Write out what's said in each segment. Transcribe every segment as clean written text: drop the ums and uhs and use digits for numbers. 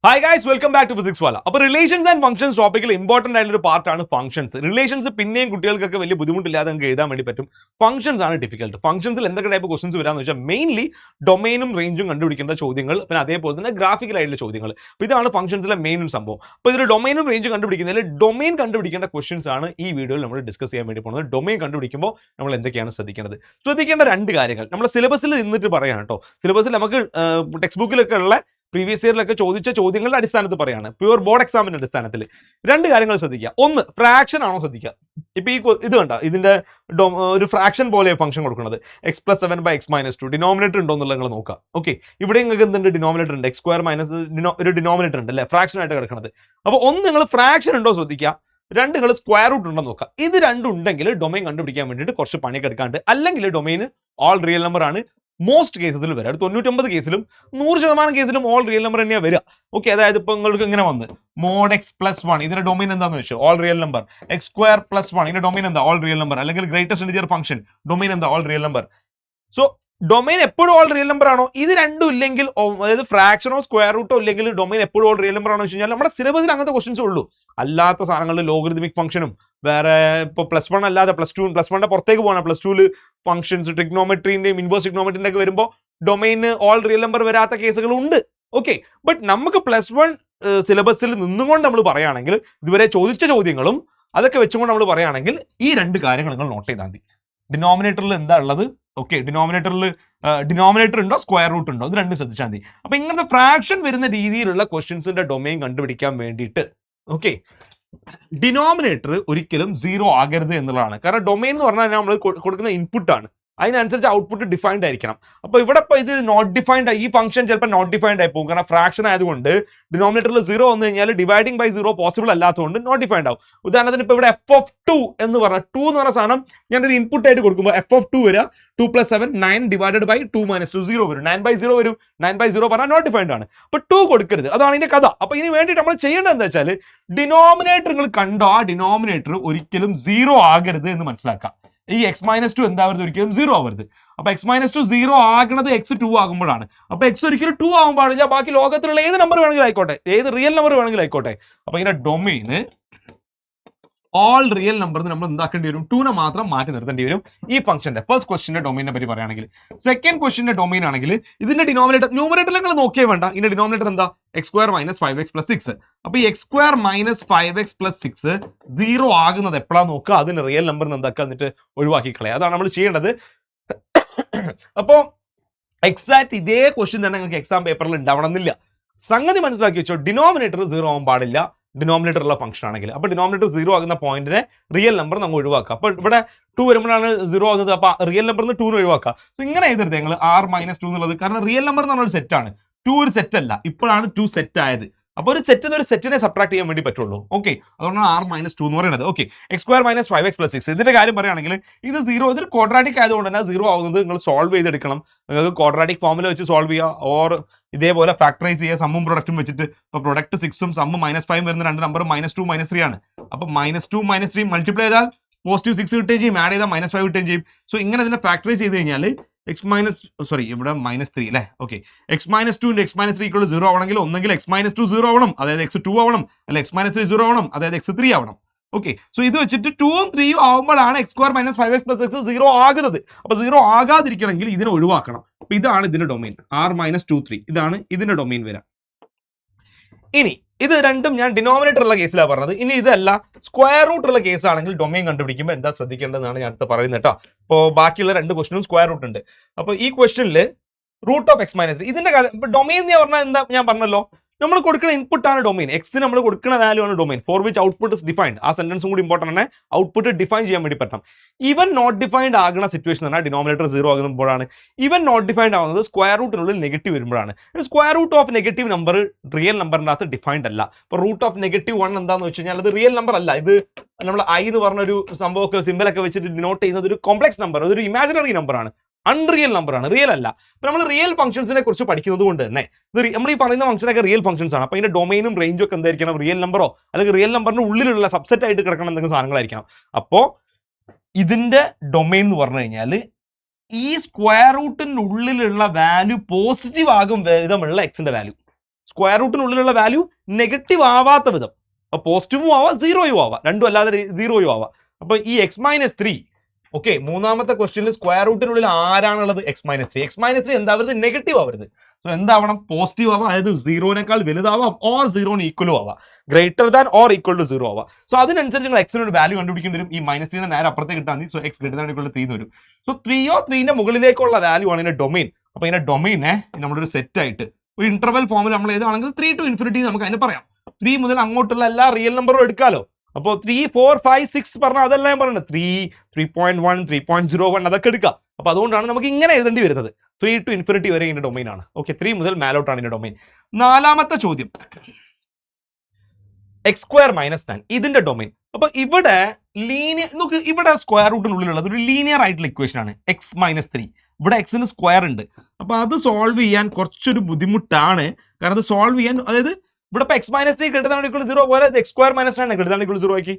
Hi guys, welcome back to Physics Wala. അപ്പോൾ relations and functions ടോപ്പിക്കിൽ important ആയിട്ടുള്ള ഒരു പാർട്ടാണ് ഫംഗ്ഷൻസ്. റിലേഷൻസ് പിന്നെയും കുട്ടികൾക്കൊക്കെ വലിയ ബുദ്ധിമുട്ടില്ലാതെ നമുക്ക് എഴുതാൻ വേണ്ടി പറ്റും. ഫംഗ്ഷൻസ് ആണ് ഡിഫിക്കൽട്ട്. ഫംഗ്ഷൻസിൽ എന്തൊക്കെ ടൈപ്പ് ക്വസ്റ്റൻസ് വരാമെന്ന് വെച്ചാൽ മെയിൻലി ഡൊമൈനും റേഞ്ചും കണ്ടുപിടിക്കേണ്ട ചോദ്യങ്ങൾ, പിന്നെ അതേപോലെ തന്നെ ഗ്രാഫിക്കൽ ആയിട്ടുള്ള ചോദ്യങ്ങൾ. അപ്പോൾ ഇതാണ് ഫംഗ്ഷൻസിലെ മെയിൻ സംഭവം. അപ്പോൾ ഇതിൽ ഡൊമൈനും റേഞ്ചും കണ്ടുപിടിക്കുന്നതിൽ ഡൊമൈൻ കണ്ടുപിടിക്കേണ്ട ക്വസ്റ്റൻസ് ആണ് ഈ വീഡിയോയിൽ നമ്മൾ ഡിസ്കസ് ചെയ്യാൻ വേണ്ടി പോകുന്നത്. ഡൊമൈൻ കണ്ടുപിടിക്കുമ്പോൾ നമ്മൾ എന്തൊക്കെയാണ് ശ്രദ്ധിക്കേണ്ട രണ്ട് കാര്യങ്ങൾ നമ്മൾ സിലബസിൽ നിന്നിട്ട് പറയാം കേട്ടോ. സിലബസിൽ നമുക്ക് ടെക്സ്റ്റ് ബുക്കിലൊക്കെ ഉള്ള പ്രീവിയസ് ഇയറിലൊക്കെ ചോദിച്ച ചോദ്യങ്ങളുടെ അടിസ്ഥാനത്തിൽ പറയാണ്, പ്യുവർ ബോർഡ് എക്സാമിന്റെ അടിസ്ഥാനത്തിൽ രണ്ട് കാര്യങ്ങൾ ശ്രദ്ധിക്കുക. ഒന്ന്, ഫ്രാക്ഷൻ ആണോ ശ്രദ്ധിക്കുക. ഇപ്പൊ ഈ ഇത് കണ്ട, ഇതിന്റെ ഒരു ഫ്രാക്ഷൻ പോലെ ഫംഗ്ഷൻ കൊടുക്കുന്നത് x+7/x-2 ഡിനോമിനേറ്റർ ഉണ്ടോ എന്നുള്ളത് നിങ്ങൾ നോക്കുക. ഓക്കെ, ഇവിടെ നിങ്ങൾക്ക് എന്തുണ്ട്, ഡിനോമിനേറ്റർ ഉണ്ട്, x² ഒരു ഡിനോമിനേറ്റർ ഉണ്ട് അല്ലെ, ഫ്രാക്ഷൻ ആയിട്ട് കിടക്കുന്നത്. അപ്പോൾ ഒന്ന്, നിങ്ങൾ ഫ്രാക്ഷൻ ഉണ്ടോ ശ്രദ്ധിക്കുക. രണ്ട്, നിങ്ങൾ സ്ക്വയർ റൂട്ട് ഉണ്ടോ നോക്കുക. ഇത് രണ്ടും ഉണ്ടെങ്കിൽ ഡൊമൈൻ കണ്ടുപിടിക്കാൻ വേണ്ടിയിട്ട് കുറച്ച് പണിയൊക്കെ എടുക്കാണ്ട്, അല്ലെങ്കിൽ ഡൊമൈൻ ഓൾ റിയൽ നമ്പർ ആണ് മോസ്റ്റ് കേസസിൽ വരിക. 99 കേസിലും 100% കേസിലും ഓൾ റിയൽ നമ്പർ തന്നെയാണ് വരിക. ഓക്കെ, അതായത് ഇപ്പൊ നിങ്ങൾക്ക് ഇങ്ങനെ വന്ന് mod x+1 ഇതിന്റെ ഡൊമൈൻ എന്താണെന്ന് വെച്ചാൽ ഓൾ റിയൽ നമ്പർ, x²+1 ഇതിന്റെ ഡൊമൈൻ എന്താ, ഓൾ റിയൽ നമ്പർ, അല്ലെങ്കിൽ ഗ്രേറ്റസ്റ്റ് ഇന്റിജർ ഫംഗ്ഷൻ ഡൊമൈൻ എന്താ, all real number. So domain എപ്പോഴും ഓൾ റിയൽ നമ്പർ ആണോ? ഇത് രണ്ടും ഇല്ലെങ്കിൽ, അതായത് ഫ്രാക്ഷനോ സ്ക്വയർ റൂട്ടോ ഇല്ലെങ്കിൽ ഡൊമൈൻ എപ്പോഴും ഓൾ റിയൽ നമ്പർ ആണോ വെച്ച് കഴിഞ്ഞാൽ നമ്മുടെ സിലബസിൽ അങ്ങനത്തെ ക്വസ്റ്റൻസ് ഉള്ളൂ. അല്ലാത്ത സാധനങ്ങളിൽ ലോഗരിതമിക് ഫംഗ്ഷനും വേറെ ഇപ്പോൾ +1 അല്ലാതെ +2 +1ന്റെ പുറത്തേക്ക് പോകണം, +2 ഫംഗ്ഷൻസ് ട്രിഗ്നോമെട്രീന്റെയും ഇൻവേഴ്സ് ട്രിഗ്നോമെട്രീന്റെ ഒക്കെ വരുമ്പോൾ ഡൊമൈന് ഓൾ റിയൽ നമ്പർ വരാത്ത കേസുകളുണ്ട്. ഓക്കെ, ബട്ട് നമുക്ക് +1 സിലബസിൽ നിന്നുകൊണ്ട് നമ്മൾ പറയുകയാണെങ്കിൽ, ഇതുവരെ ചോദിച്ച ചോദ്യങ്ങളും അതൊക്കെ വെച്ചുകൊണ്ട് നമ്മൾ പറയുകയാണെങ്കിൽ ഈ രണ്ട് കാര്യങ്ങൾ നിങ്ങൾ നോട്ട് ചെയ്താൽ മതി. ഡിനോമിനേറ്ററിൽ എന്താ ഉള്ളത്? ഓക്കെ, ഡിനോമിനേറ്റർ ഉണ്ടോ, സ്ക്വയർ റൂട്ട് ഉണ്ടോ, ഇത് രണ്ടും ശ്രദ്ധിച്ചാൽ മതി. അപ്പൊ ഇങ്ങനത്തെ ഫ്രാക്ഷൻ വരുന്ന രീതിയിലുള്ള ക്വസ്റ്റ്യൻസിന്റെ ഡൊമൈൻ കണ്ടുപിടിക്കാൻ വേണ്ടിയിട്ട് ഓക്കെ, ഡിനോമിനേറ്റർ ഒരിക്കലും 0 ആകരുത് എന്നുള്ളതാണ്. കാരണം ഡൊമൈൻ എന്ന് പറഞ്ഞാൽ നമ്മൾ കൊടുക്കുന്ന ഇൻപുട്ട് ആണ്, അതിനനുസരിച്ച് ഔട്ട്പുട്ട് ഡിഫൈൻഡ് ആയിരിക്കണം. അപ്പോൾ ഇവിടെ ഇപ്പോൾ ഇത് നോട്ട് ഡിഫൈൻഡ്, ഈ ഫംഗ്ഷൻ ചിലപ്പോൾ നോട്ട് ഡിഫൈൻഡ് ആയി പോകും. കാരണം ഫ്രാക്ഷൻ ആയതുകൊണ്ട് ഡിനോമിനേറ്ററിൽ 0 വന്നു കഴിഞ്ഞാൽ ഡിവൈഡിങ് ബൈ 0 പോസിബിൾ അല്ലാത്തതുകൊണ്ട് നോട്ട് ഡിഫൈൻഡ് ആവും. ഉദാഹരണത്തിന് ഇപ്പോൾ ഇവിടെ f(2) എന്ന് പറഞ്ഞാൽ 2 എന്ന് പറഞ്ഞ സാധനം ഞാനൊരു ഇൻപുട്ട് ആയിട്ട് കൊടുക്കുമ്പോൾ f(2) വരിക 2+7 9 ഡിവൈഡഡ് ബൈ 2 - 2 0 വരും, 9/0 വരും. 9/0 പറഞ്ഞാൽ നോട്ട് ഡിഫൈൻഡ് ആണ്. അപ്പോൾ 2 കൊടുക്കരുത്, അതാണ് ഇതിന്റെ കഥ. അപ്പോൾ ഇതിന് വേണ്ടിയിട്ട് നമ്മൾ ചെയ്യേണ്ടത് എന്താ വെച്ചാൽ, ഡിനോമിനേറ്റർ നിങ്ങൾ കണ്ടോ, ആ ഡിനോമിനേറ്റർ ഒരിക്കലും 0 ആകരുത് എന്ന് മനസ്സിലാക്കാം. ഈ x-2 എന്താവരുത്, ഒരിക്കലും 0 ആവരുത്. അപ്പൊ x-2 0 ആകണത് x2 ആകുമ്പോഴാണ്. അപ്പൊ x ഒരിക്കലും 2 ആകാൻ പാടില്ല. ബാക്കി ലോകത്തിലുള്ള ഏത് നമ്പർ വേണമെങ്കിലും ആയിക്കോട്ടെ, ഏത് റിയൽ നമ്പർ വേണമെങ്കിലും ആയിക്കോട്ടെ. അപ്പൊ ഇതിന്റെ ഡൊമൈന് ഓൾ റിയൽ നമ്പർ നമ്മൾ എന്താക്കേണ്ടി വരും, 2നെ മാത്രം മാറ്റി നിർത്തേണ്ടി വരും. ഈ ഫംഗ്ഷന്റെ ഫസ്റ്റ് ക്വസ്റ്റിന്റെ ഡൊമൈനെ പറ്റി പറയുകയാണെങ്കിൽ, സെക്കൻഡ് ക്വസ്റ്റിന്റെ ഡൊമൈൻ ആണെങ്കിൽ ഇതിന്റെ ഡിനോമിനേറ്റർ, ന്യൂമറേറ്റർ നിങ്ങൾ നോക്കിയേ വേണ്ട, ഇതിന്റെ ഡിനോമിനേറ്റർ എന്താ, x² - 5x+6. അപ്പൊ ഈ x² - 5x+6 0 ആകുന്നത് എപ്പോഴാണ് നോക്കുക, അതിന് റിയൽ നമ്പർ എന്താക്കുക, എന്നിട്ട് ഒഴിവാക്കി കളയുക. അതാണ് നമ്മൾ ചെയ്യേണ്ടത്. അപ്പോൾ എക്സാക്ട് ഇതേ ക്വസ്റ്റ്യൻ തന്നെ നിങ്ങൾക്ക് എക്സാം പേപ്പറിൽ ഉണ്ടാവണമെന്നില്ല. സംഗതി മനസ്സിലാക്കി വെച്ചോ, ഡിനോമിനേറ്റർ 0 ആവാൻ പാടില്ല ഡിനോമിനേറ്റർ ഉള്ള ഫംഗ്ഷൻ ആണെങ്കിൽ. അപ്പോൾ ഡിനോമിനേറ്റർ 0 ആകുന്ന പോയിന്റിനെ റിയൽ നമ്പർ നമ്മൾ ഒഴിവാക്കുക. അപ്പോൾ ഇവിടെ 2 വരുമ്പോഴാണ് 0 ആകുന്നത്, അപ്പോൾ റിയൽ നമ്പറിന് 2 ഒഴിവാക്കുക. സോ ഇങ്ങനെ എഴുതരുത് ഞങ്ങൾ r-2 എന്നുള്ളത്. കാരണം റിയൽ നമ്പർ എന്ന് പറഞ്ഞൊരു സെറ്റാണ്, 2 ഒരു സെറ്റ് അല്ല, ഇപ്പോഴാണ് 2 സെറ്റ് ആയത്. അപ്പോൾ ഒരു സെറ്റിനെ സബ്ട്രാക്ട് ചെയ്യാൻ വേണ്ടി പറ്റുള്ളൂ. ഓക്കെ, അതുകൊണ്ടാണ് r-2 എന്ന് പറയുന്നത്. ഓക്കെ, x² - 5x+6 ഇതിന്റെ കാര്യം പറയുകയാണെങ്കിൽ ഇത് 0, ഇതൊരു ക്വാഡ്രാറ്റിക് ആയതുകൊണ്ട് തന്നെ 0 ആവുന്നത് നിങ്ങൾ സോൾവ് ചെയ്തെടുക്കണം. നിങ്ങൾക്ക് ക്വാഡ്രാറ്റിക് ഫോമിൽ വെച്ച് സോൾവ് ചെയ്യുക, ഓർ ഇതേപോലെ ഫാക്ടറൈസ് ചെയ്യുക സമ്മും പ്രൊഡക്റ്റും വെച്ചിട്ട്. ഇപ്പോൾ പ്രൊഡക്റ്റ് 6ഉം സമ്മ് -5 വരുന്ന രണ്ട് നമ്പർ -2 -3 ആണ്. അപ്പോൾ -2 -3 മൾട്ടിപ്ലൈ ചെയ്താൽ +6 കിട്ടുകയും ചെയ്യും, ആഡ് ചെയ്താൽ -5 കിട്ടുകയും ചെയ്യും. സോ ഇങ്ങനെ ഇതിനെ ഫാക്ടറൈസ് ചെയ്ത് കഴിഞ്ഞാൽ ഇവിടെ -3 അല്ലേ. ഓക്കെ, x-2 × x-3 = 0 ആവണമെങ്കിൽ ഒന്നെങ്കിൽ x-2 0 ആവണം, അതായത് x2 ആവണം, അല്ലെ x-3 0 ആവണം, അതായത് x3 ആവണം. ഓക്കെ, സോ ഇത് വെച്ചിട്ട് 2ഉം 3ഉം ആവുമ്പോഴാണ് x² - 5x+6 0 ആകുന്നത്. അപ്പൊ 0 ആകാതിരിക്കണമെങ്കിൽ ഇതിനെ ഒഴിവാക്കണം. അപ്പൊ ഇതാണ് ഇതിന്റെ ഡൊമൈൻ, r-2 3 ഇതാണ് ഇതിന്റെ ഡൊമൈൻ വരാം. ഇനി ഇത് രണ്ടും ഞാൻ ഡിനോമിനേറ്റർ ഉള്ള കേസിലാണ് പറഞ്ഞത്. ഇനി ഇതല്ല, സ്ക്വയർ റൂട്ട് ഉള്ള കേസാണെങ്കിൽ ഡൊമൈൻ കണ്ടുപിടിക്കുമ്പോൾ എന്താ ശ്രദ്ധിക്കേണ്ടതെന്നാണ് ഞാൻ അടുത്ത് പറയുന്നത് കേട്ടോ. അപ്പോൾ ബാക്കിയുള്ള രണ്ട് ക്വസ്റ്റിനും സ്ക്വയർ റൂട്ട് ഉണ്ട്. അപ്പോൾ ഈ ക്വസ്റ്റിനിൽ √(x-3) ഇതിന്റെ ഡൊമൈൻ എന്ന് പറഞ്ഞാൽ എന്താ ഞാൻ പറഞ്ഞല്ലോ, നമ്മൾ കൊടുക്കുന്ന ഇൻപുട്ട് ആണ് ഡൊമൈൻ. എക്സ് നമ്മൾ കൊടുക്കുന്ന വാല്യൂ ആണ് domain, for which output is defined. ആ സെന്റൻസും കൂടി ഇമ്പോർട്ടൻ്റ് ആണ്, ഔട്ട്പുട്ട് ഡിഫൈൻ ചെയ്യാൻ വേണ്ടി പറ്റണം. ഇവൻ നോട്ട് ഡിഫൈൻഡ് ആകുന്ന സിറ്റുവേഷൻ എന്ന് പറഞ്ഞാൽ ഡിനോമിനേറ്റർ 0 ആകുമ്പോഴാണ്. ഇവൻ നോട്ട് ഡിഫൈൻഡ് ആവുന്നത് സ്ക്വയർ റൂട്ടിനുള്ളിൽ നെഗറ്റീവ് വരുമ്പോഴാണ്. Square root of negative number real നമ്പറിൻ്റെ അകത്ത് ഡിഫൈൻഡ് അല്ല. ഇപ്പോൾ √(-1) എന്താണെന്ന് വെച്ച് കഴിഞ്ഞാൽ അത് റിയൽ നമ്പർ അല്ല. ഇത് നമ്മൾ i എന്ന് പറഞ്ഞൊരു സംഭവമൊക്കെ സിമ്പിളൊക്കെ വെച്ചിട്ട് ഡിനോട്ട് ചെയ്യുന്നത് ഒരു കോംപ്ലക്സ് നമ്പർ, അതൊരു ഇമാജിനറി നമ്പറാണ്, അൺറിയൽ നമ്പറാണ്, റിയൽ അല്ല. അപ്പോൾ നമ്മൾ റിയൽ ഫംഗ്ഷൻസിനെ കുറിച്ച് പഠിക്കുന്നത് കൊണ്ട് തന്നെ നമ്മൾ ഈ പറയുന്ന ഫംഗ്ഷനൊക്കെ റിയൽ ഫംഗ്ഷൻസ് ആണ്. അപ്പോൾ ഇതിന്റെ ഡൊമൈനും റേഞ്ചും ഒക്കെ എന്തായിരിക്കണം, റിയൽ നമ്പറോ അല്ലെങ്കിൽ റിയൽ നമ്പറിന് ഉള്ളിലുള്ള സബ്സെറ്റ് ആയിട്ട് കിടക്കണം എന്തെങ്കിലും സാധനങ്ങളായിരിക്കണം. അപ്പോൾ ഇതിന്റെ ഡൊമൈൻ എന്ന് പറഞ്ഞു കഴിഞ്ഞാൽ ഈ സ്ക്വയർ റൂട്ടിനുള്ളിലുള്ള വാല്യൂ പോസിറ്റീവ് ആകും വിധമുള്ള എക്സിന്റെ വാല്യൂ. സ്ക്വയർ റൂട്ടിനുള്ളിലുള്ള വാല്യൂ നെഗറ്റീവ് ആവാത്ത വിധം, പോസിറ്റീവും ആവാം സീറോയും ആവാം, രണ്ടും അല്ലാതെ സീറോയും ആവാം. അപ്പൊ ഈ x-3 ഓക്കെ, മൂന്നാമത്തെ ക്വസ്റ്റ്യനിൽ സ്ക്വയർ റൂട്ടിനുള്ളിൽ ആരാണുള്ളത്? x-3. x-3 എന്താവരുത്? നെഗറ്റീവ് ആവരുത്. സോ എന്താവണം? പോസിറ്റീവ് ആവാം, അതായത് സീറോനേക്കാൾ വലുതാവാം, ഓർ സീറോന് ഈക്വലും ആവാം, greater than or equal to zero ആവാം. സോ അതിനനുസരിച്ച് നിങ്ങൾ എക്സിന് ഒരു വാല്യൂ കണ്ടുപിടിക്കേണ്ടി വരും. ഈ -3 നേരെ അപ്പുറത്തേക്ക് കിട്ടാൻ മതി. So x greater than equal to 3 വരും. സോ 3യോ 3ന്റെ മുകളിലേക്കുള്ള വാല്യൂ ആണ് ഇതിന്റെ ഡൊമൈൻ. അപ്പൊ ഇതിന്റെ ഡൊമൈനെ നമ്മളൊരു സെറ്റ് ആയിട്ട് ഒരു ഇന്റർവൽ ഫോമിൽ നമ്മൾ എഴുതുകയാണെങ്കിൽ 3 to infinity നമുക്ക് അതിന് പറയാം. 3 മുതൽ അങ്ങോട്ടുള്ള എല്ലാ റിയൽ നമ്പറും എടുക്കാലോ. അപ്പോൾ 3, 4, 5, 6 പറഞ്ഞാൽ അതെല്ലാം ഞാൻ പറയുന്നത് 3, 3.1, 3.01 അതൊക്കെ എടുക്കാം. അപ്പൊ അതുകൊണ്ടാണ് നമുക്ക് ഇങ്ങനെ എഴുതേണ്ടി വരുന്നത്. 3 to infinity വരെ ഇതിന്റെ ഡൊമൈൻ ആണ്. ഓക്കെ, 3 മുതൽ മേലോട്ടാണ് ഇതിന്റെ ഡൊമൈൻ. നാലാമത്തെ ചോദ്യം x² - 9 ഇതിന്റെ ഡൊമൈൻ. അപ്പൊ ഇവിടെ ലീനിയർ നോക്ക്, ഇവിടെ സ്ക്വയർ റൂട്ടിനുള്ളിലുള്ളത് ഒരു ലീനിയർ ആയിട്ടുള്ള ഇക്വേഷൻ ആണ് x-3. ഇവിടെ എക്സിന് സ്ക്വയർ ഉണ്ട്. അപ്പൊ അത് സോൾവ് ചെയ്യാൻ കുറച്ചൊരു ബുദ്ധിമുട്ടാണ്. കാരണം അത് സോൾവ് ചെയ്യാൻ, അതായത് ഇവിടെ ഇപ്പൊ x-3 > 0 പോലെ x² - 9 > 0 ആക്കി.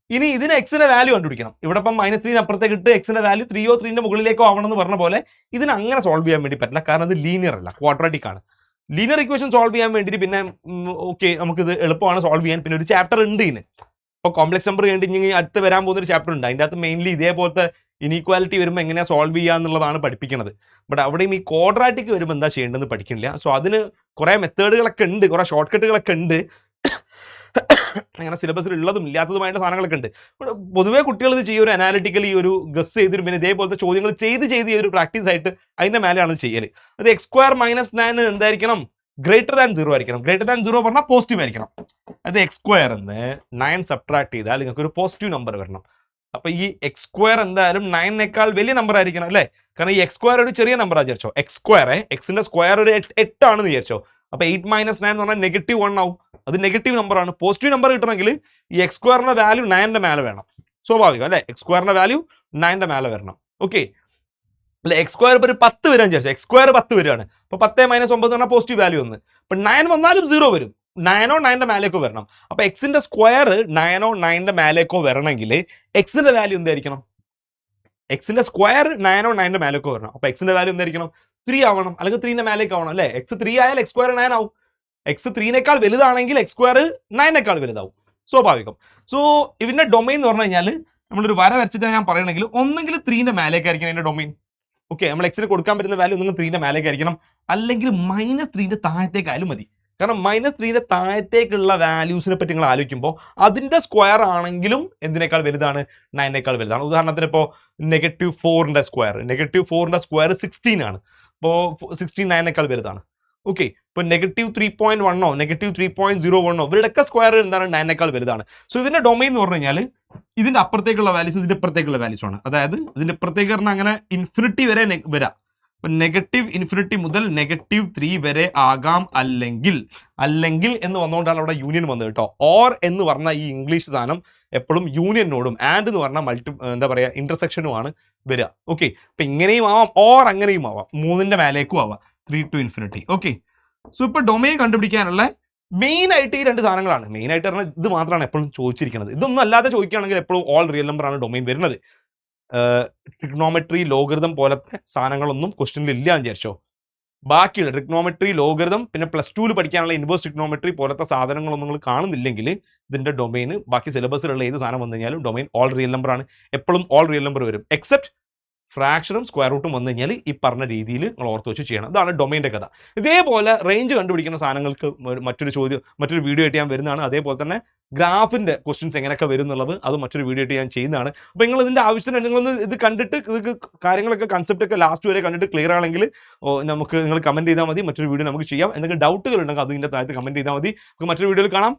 ഇനി ഇതിന് എക്സിന്റെ വാല്യൂ കണ്ടുപിടിക്കണം. ഇവിടെ ഇപ്പം -3 അപ്പുറത്തേക്ക് ഇട്ട് എക്സിന്റെ വാല്യൂ 3യോ 3ന്റെ മുകളിലേക്കോ ആവണം എന്ന് പറഞ്ഞ പോലെ ഇതിന് അങ്ങനെ സോൾവ് ചെയ്യാൻ വേണ്ടി പറ്റില്ല. കാരണം ഇത് ലീനിയർ അല്ല, ക്വാഡ്രാറ്റിക് ആണ്. ലീനിയർ ഇക്വേഷൻ സോൾവ് ചെയ്യാൻ വേണ്ടിയിട്ട് പിന്നെ ഓക്കെ നമുക്കിത് എളുപ്പമാണ് സോൾവ് ചെയ്യാൻ. പിന്നെ ഒരു ചാപ്റ്റർ ഉണ്ട് ഇതിന്. ഇപ്പോൾ കോംപ്ലക്സ് നമ്പർ കഴിഞ്ഞിട്ട് അടുത്ത് വരാൻ പോകുന്ന ഒരു ചാപ്റ്റർ ഉണ്ട്. അതിൻ്റെ അകത്ത് മെയിൻലി ഇതേപോലത്തെ ഇനീക്വാലിറ്റി വരുമ്പോൾ എങ്ങനെയാണ് സോൾവ് ചെയ്യുക എന്നുള്ളതാണ് പഠിപ്പിക്കുന്നത്. ബട്ട് അവിടെയും ഈ ക്വാഡ്രാറ്റിക് വരുമ്പോൾ എന്താ ചെയ്യേണ്ടതെന്ന് പഠിക്കുന്നില്ല. സോ അതിന് കുറേ മെത്തേഡുകളൊക്കെ ഉണ്ട്, കുറേ ഷോർട്ട് കട്ടുകളൊക്കെ ഉണ്ട്. അങ്ങനെ സിലബസിൽ ഉള്ളതും ഇല്ലാത്തതുമായിട്ട് സാധനങ്ങളൊക്കെ ഉണ്ട്. പൊതുവേ കുട്ടികൾ ഇത് ചെയ്യും, ഒരു അനാലിറ്റിക്കലി ഒരു ഗസ് ചെയ്തിട്ട് പിന്നെ ഇതേപോലത്തെ ചോദ്യങ്ങൾ ചെയ്ത് ഒരു പ്രാക്ടീസ് ആയിട്ട് അതിന്റെ മേലെയാണ് ചെയ്യൽ. അത് x² - 9 എന്തായിരിക്കണം? ഗ്രേറ്റർ ദാൻ 0 ആയിരിക്കണം. ഗ്രേറ്റർ ദാൻ 0 പറഞ്ഞാൽ പോസിറ്റീവ് ആയിരിക്കണം. അത് x² എന്ന് 9 സബ്ട്രാക്ട് ചെയ്താൽ നിങ്ങൾക്ക് ഒരു പോസിറ്റീവ് നമ്പർ വരണം. അപ്പൊ ഈ x² എന്തായാലും 9നേക്കാൾ വലിയ നമ്പർ ആയിരിക്കണം അല്ലേ? കാരണം ഈ x² ഒരു ചെറിയ നമ്പർ ആ വിചാരിച്ചോ. x² എക്സിന്റെ സ്ക്വയർ ഒരു 8 ആണെന്ന് വിചാരിച്ചോ. അപ്പൊ 8 - 9 എന്ന് പറഞ്ഞാൽ -1 ആവും. അത് നെഗറ്റീവ് നമ്പർ ആണ്. പോസിറ്റീവ് നമ്പർ കിട്ടണമെങ്കിൽ ഈ x² വാല്യൂ 9ന്റെ മേലെ വേണം. സ്വാഭാവികം അല്ലെ? x² വാല്യൂ 9ന്റെ മേലെ വരണം. ഓക്കെ, അല്ലെ? x² ഇപ്പൊ ഒരു 10 വരാൻ വിചാരിച്ചു. x² 10 വരികയാണ്. അപ്പൊ 10 - 9 എന്ന് പറഞ്ഞാൽ പോസിറ്റീവ് വാല്യൂ ഒന്ന്. അപ്പൊ 9 വന്നാലും 0 വരും. 9ഓ 9ന്റെ മേലേക്കോ വരണം. അപ്പൊ എക്സിന്റെ സ്ക്വയർ 9ഓ 9ന്റെ മേലേക്കോ വരണമെങ്കിൽ എക്സിന്റെ വാല്യൂ എന്തായിരിക്കണം? എക്സിന്റെ സ്ക്വയർ 9ഓ 9ന്റെ മേലേക്കോ വരണം. അപ്പൊ എക്സിന്റെ വാല്യൂ എന്തായിരിക്കണം? 3 ആവണം, അല്ലെങ്കിൽ 3ന്റെ മേലേക്ക് ആവണം അല്ലെ? x 3 ആയാൽ x² 9 ആവും. x 3നേക്കാൾ വലുതാണെങ്കിൽ x² 9നേക്കാൾ വലുതാവും. സ്വാഭാവികം. സോ ഇതിന്റെ ഡൊമൈൻ എന്ന് പറഞ്ഞു കഴിഞ്ഞാൽ നമ്മളൊരു വര വരച്ചിട്ട് ഞാൻ പറയണമെങ്കിൽ ഒന്നെങ്കിൽ 3ന്റെ മേലേക്കായിരിക്കണം അതിന്റെ ഡൊമൈൻ. ഓക്കെ, നമ്മൾ എക്സിന് കൊടുക്കാൻ പറ്റുന്ന വാല്യൂ ഒന്നെങ്കിൽ 3ന്റെ മേലേക്കായിരിക്കണം, അല്ലെങ്കിൽ -3ന്റെ താഴത്തേക്കായാലും മതി. കാരണം -3ന്റെ താഴത്തേക്കുള്ള വാല്യൂസിനെ പറ്റി നിങ്ങൾ ആലോചിക്കുമ്പോൾ അതിന്റെ സ്ക്വയർ ആണെങ്കിലും എന്തിനേക്കാൾ വലുതാണ്? 9നേക്കാൾ വലുതാണ്. ഉദാഹരണത്തിന് ഇപ്പോൾ -4ന്റെ സ്ക്വയർ 16 ആണ്. അപ്പോൾ 16 9നേക്കാൾ വലുതാണ്. ഓക്കെ, ഇപ്പോൾ -3.1ഓ -3.01ഓ ഇവരുടെയൊക്കെ സ്ക്വയർ എന്താണ്? 9നേക്കാൾ വലുതാണ്. സോ ഇതിന്റെ ഡൊമൈൻ എന്ന് പറഞ്ഞു കഴിഞ്ഞാൽ ഇതിന്റെ അപ്പുറത്തേക്കുള്ള വാല്യൂസ് ഇതിന്റെ ഇപ്പുറത്തേക്കുള്ള വാല്യൂസ് ആണ്. അതായത് ഇതിന്റെ ഇപ്പുറത്തേക്ക് പറഞ്ഞാൽ അങ്ങനെ ഇൻഫിനിറ്റി വരെ വരാം. -∞ മുതൽ -3 വരെ ആകാം. അല്ലെങ്കിൽ എന്ന് വന്നുകൊണ്ടാണ് അവിടെ യൂണിയൻ വന്നത് കേട്ടോ. ഓർ എന്ന് പറഞ്ഞ ഈ ഇംഗ്ലീഷ് സാധനം എപ്പോഴും യൂണിയനോടും, ആൻഡ് എന്ന് പറഞ്ഞാൽ എന്താ പറയുക, ഇന്റർസെക്ഷനുമാണ് വരിക. ഓക്കെ, അപ്പൊ ഇങ്ങനെയും ആവാം, ഓർ അങ്ങനെയും ആവാം, 3ന്റെ മേലേക്കും ആവാം, 3 to infinity. ഓക്കെ, സോ ഇപ്പൊ ഡൊമൈൻ കണ്ടുപിടിക്കാനുള്ള മെയിൻ ആയിട്ട് ഈ രണ്ട് സാധനങ്ങളാണ്. മെയിൻ ആയിട്ട് പറഞ്ഞാൽ ഇത് മാത്രമാണ് എപ്പോഴും ചോദിച്ചിരിക്കുന്നത്. ഇതൊന്നും അല്ലാതെ ചോദിക്കുകയാണെങ്കിൽ എപ്പോഴും ഓൾ റിയൽ നമ്പർ ആണ് ഡൊമൈൻ വരുന്നത്. ട്രിഗ്നോമെട്രി, ലോഗരിതം പോലത്തെ സാധനങ്ങളൊന്നും ക്വസ്റ്റ്യനിൽ ഇല്ല എന്ന് വിചാരിച്ചോ. ബാക്കിയുള്ള ട്രിഗ്നോമെട്രി, ലോഗരിതം, പിന്നെ +2 പഠിക്കാനുള്ള ഇൻവേഴ്സ് ട്രിഗ്നോമെട്രി പോലത്തെ സാധനങ്ങളൊന്നും നിങ്ങൾ കാണുന്നില്ലെങ്കിൽ ഇതിന്റെ ഡൊമൈൻ ബാക്കി സിലബസിലുള്ള ഏത് സാധനം വന്നു കഴിഞ്ഞാലും ഡൊമൈൻ ഓൾ റിയൽ നമ്പർ ആണ്. എപ്പോഴും ഓൾ റിയൽ നമ്പർ വരും. എക്സെപ്റ്റ് ഫ്രാക്ഷനും സ്ക്വയർ റൂട്ടും വന്നു കഴിഞ്ഞാൽ ഈ പറഞ്ഞ രീതിയിൽ നിങ്ങൾ ഓർത്ത് വെച്ച് ചെയ്യണം. ഇതാണ് ഡൊമൈൻ്റെ കഥ. ഇതേപോലെ റേഞ്ച് കണ്ടുപിടിക്കുന്ന സാധനങ്ങൾക്ക് മറ്റൊരു വീഡിയോ ആയിട്ട് ഞാൻ വരുന്നതാണ്. അതേപോലെ തന്നെ ഗ്രാഫിന്റെ ക്വസ്റ്റ്യൻസ് എങ്ങനെയൊക്കെ വരും എന്നുള്ളത് അത് മറ്റൊരു വീഡിയോ ആയിട്ട് ഞാൻ ചെയ്യുന്നതാണ്. അപ്പോൾ നിങ്ങൾ ഇതിന്റെ ആവശ്യത്തിന് നിങ്ങളൊന്ന് ഇത് കണ്ടിട്ട് ഇത് കാര്യങ്ങളൊക്കെ കൺസെപ്റ്റ് ഒക്കെ ലാസ്റ്റ് വരെ കണ്ടിട്ട് ക്ലിയർ ആണെങ്കിൽ നിങ്ങൾ കമന്റ് ചെയ്താൽ മതി. മറ്റൊരു വീഡിയോ നമുക്ക് ചെയ്യാം. എന്തെങ്കിലും ഡൗട്ടുകൾ ഉണ്ടെങ്കിൽ അതും ഇതിന്റെ താഴത്ത് കമന്റ് ചെയ്താൽ മതി. നമുക്ക് മറ്റൊരു വീഡിയോയിൽ കാണാം.